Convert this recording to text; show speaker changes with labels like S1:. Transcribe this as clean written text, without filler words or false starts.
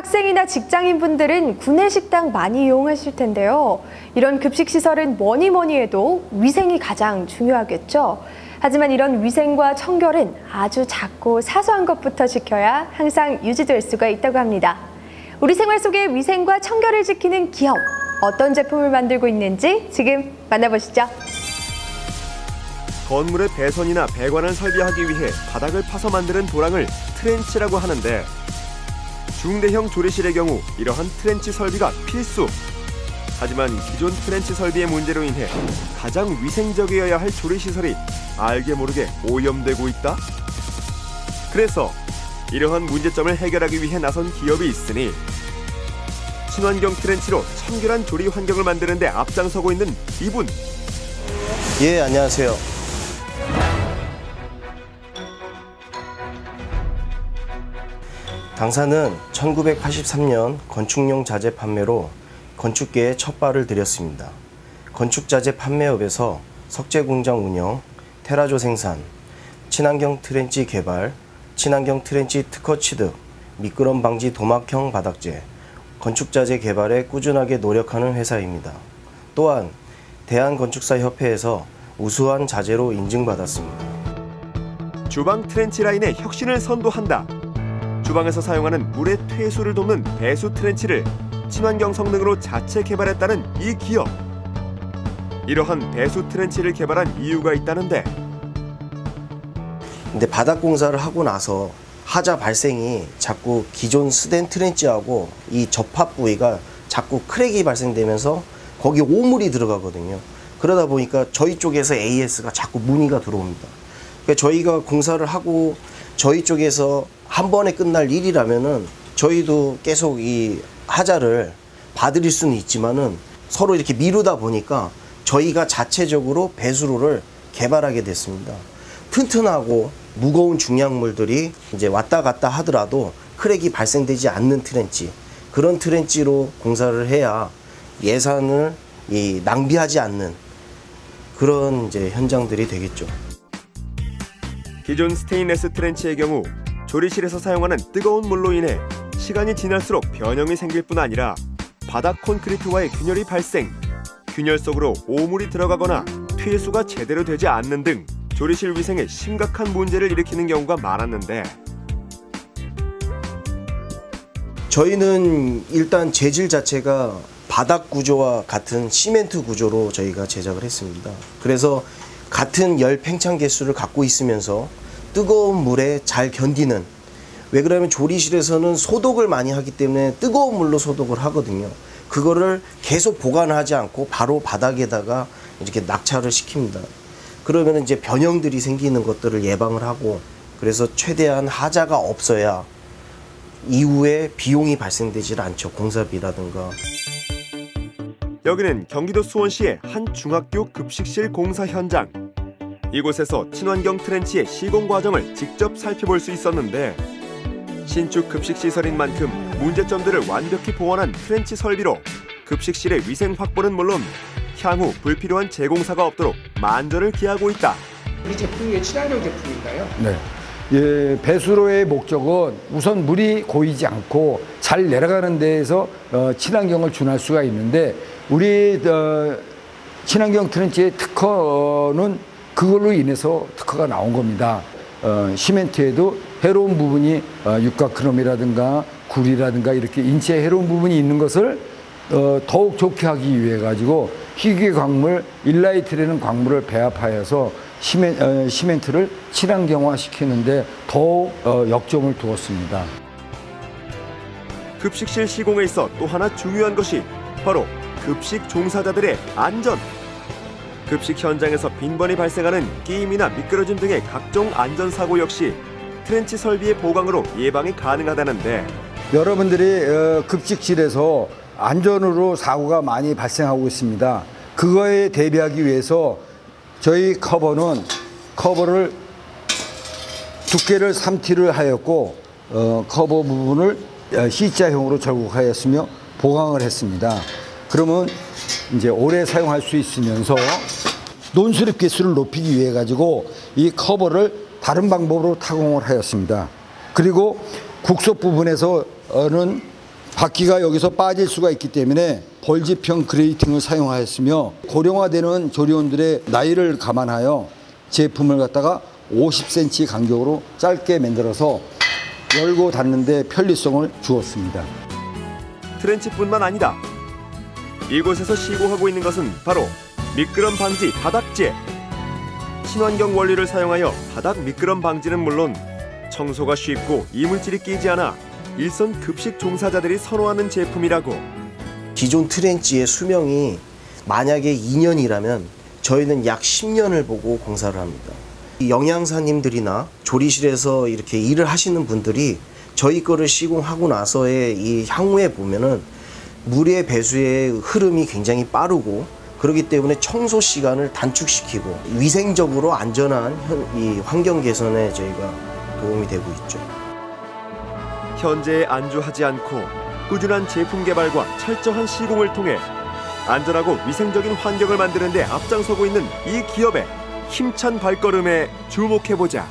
S1: 학생이나 직장인분들은 구내식당 많이 이용하실 텐데요. 이런 급식시설은 뭐니 해도 위생이 가장 중요하겠죠. 하지만 이런 위생과 청결은 아주 작고 사소한 것부터 지켜야 항상 유지될 수가 있다고 합니다. 우리 생활 속의 위생과 청결을 지키는 기업, 어떤 제품을 만들고 있는지 지금 만나보시죠.
S2: 건물의 배선이나 배관을 설비하기 위해 바닥을 파서 만드는 도랑을 트렌치라고 하는데, 중대형 조리실의 경우 이러한 트렌치 설비가 필수. 하지만 기존 트렌치 설비의 문제로 인해 가장 위생적이어야 할 조리시설이 알게 모르게 오염되고 있다? 그래서 이러한 문제점을 해결하기 위해 나선 기업이 있으니 친환경 트렌치로 청결한 조리 환경을 만드는 데 앞장서고 있는 이분.
S3: 예, 안녕하세요. 당사는 1983년 건축용 자재 판매로 건축계에 첫 발을 들였습니다. 건축자재 판매업에서 석재공장 운영, 테라조 생산, 친환경 트렌치 개발, 친환경 트렌치 특허 취득, 미끄럼 방지 도막형 바닥재, 건축자재 개발에 꾸준하게 노력하는 회사입니다. 또한 대한건축사협회에서 우수한 자재로 인증받았습니다.
S2: 주방 트렌치 라인의 혁신을 선도한다. 주방에서 사용하는 물의 퇴수를 돕는 배수 트렌치를 친환경 성능으로 자체 개발했다는 이 기업. 이러한 배수 트렌치를 개발한 이유가 있다는데.
S3: 근데 바닥 공사를 하고 나서 하자 발생이 자꾸 기존 스댄 트렌치하고 이 접합 부위가 자꾸 크랙이 발생되면서 거기 오물이 들어가거든요. 그러다 보니까 저희 쪽에서 AS가 자꾸 문의가 들어옵니다. 그러니까 저희가 공사를 하고 저희 쪽에서 한 번에 끝날 일이라면은 저희도 계속 이 하자를 봐드릴 수는 있지만은 서로 이렇게 미루다 보니까 저희가 자체적으로 배수로를 개발하게 됐습니다. 튼튼하고 무거운 중량물들이 이제 왔다 갔다 하더라도 크랙이 발생되지 않는 트렌치, 그런 트렌치로 공사를 해야 예산을 낭비하지 않는 그런 이제 현장들이 되겠죠.
S2: 기존 스테인레스 트렌치의 경우 조리실에서 사용하는 뜨거운 물로 인해 시간이 지날수록 변형이 생길 뿐 아니라 바닥 콘크리트와의 균열이 발생, 균열 속으로 오물이 들어가거나 퇴수가 제대로 되지 않는 등 조리실 위생에 심각한 문제를 일으키는 경우가 많았는데,
S3: 저희는 일단 재질 자체가 바닥 구조와 같은 시멘트 구조로 저희가 제작을 했습니다. 그래서 같은 열 팽창 개수를 갖고 있으면서 뜨거운 물에 잘 견디는, 왜 그러냐면 조리실에서는 소독을 많이 하기 때문에 뜨거운 물로 소독을 하거든요. 그거를 계속 보관하지 않고 바로 바닥에다가 이렇게 낙차를 시킵니다. 그러면 이제 변형들이 생기는 것들을 예방을 하고, 그래서 최대한 하자가 없어야 이후에 비용이 발생되질 않죠. 공사비라든가.
S2: 여기는 경기도 수원시의 한 중학교 급식실 공사 현장. 이곳에서 친환경 트렌치의 시공 과정을 직접 살펴볼 수 있었는데, 신축 급식시설인 만큼 문제점들을 완벽히 보완한 트렌치 설비로 급식실의 위생 확보는 물론 향후 불필요한 재공사가 없도록 만전을 기하고 있다.
S4: 이 제품이 친환경 제품인가요?
S5: 네. 예, 배수로의 목적은 우선 물이 고이지 않고 잘 내려가는 데에서 친환경을 준할 수가 있는데, 우리 친환경 트렌치의 특허는 그걸로 인해서 특허가 나온 겁니다. 시멘트에도 해로운 부분이 육각크롬이라든가 구리라든가 이렇게 인체에 해로운 부분이 있는 것을 더욱 좋게 하기 위해 가지고 희귀 광물, 일라이트라는 광물을 배합하여서 시멘트를 친환경화 시키는데 더욱 역점을 두었습니다.
S2: 급식실 시공에 있어 또 하나 중요한 것이 바로 급식 종사자들의 안전. 급식 현장에서 빈번히 발생하는 끼임이나 미끄러짐 등의 각종 안전사고 역시 트렌치 설비의 보강으로 예방이 가능하다는데,
S5: 여러분들이 급식실에서 안전으로 사고가 많이 발생하고 있습니다. 그거에 대비하기 위해서 저희 커버를 두께를 3T를 하였고 커버 부분을 C자형으로 절곡하였으며 보강을 했습니다. 그러면 이제 오래 사용할 수 있으면서 논수립 개수를 높이기 위해 가지고 이 커버를 다른 방법으로 타공을 하였습니다. 그리고 국속 부분에서는 바퀴가 여기서 빠질 수가 있기 때문에 벌집형 그레이팅을 사용하였으며 고령화되는 조리원들의 나이를 감안하여 제품을 갖다가 50cm 간격으로 짧게 만들어서 열고 닫는 데 편리성을 주었습니다.
S2: 트렌치뿐만 아니다. 이곳에서 시공하고 있는 것은 바로 미끄럼 방지 바닥재. 친환경 원리를 사용하여 바닥 미끄럼 방지는 물론 청소가 쉽고 이물질이 끼지 않아 일선 급식 종사자들이 선호하는 제품이라고.
S3: 기존 트렌치의 수명이 만약에 2년이라면 저희는 약 10년을 보고 공사를 합니다. 이 영양사님들이나 조리실에서 이렇게 일을 하시는 분들이 저희 거를 시공하고 나서의 이 향후에 보면은 물의 배수의 흐름이 굉장히 빠르고 그렇기 때문에 청소 시간을 단축시키고 위생적으로 안전한 이 환경 개선에 저희가 도움이 되고 있죠.
S2: 현재에 안주하지 않고 꾸준한 제품 개발과 철저한 시공을 통해 안전하고 위생적인 환경을 만드는 데 앞장서고 있는 이 기업의 힘찬 발걸음에 주목해보자.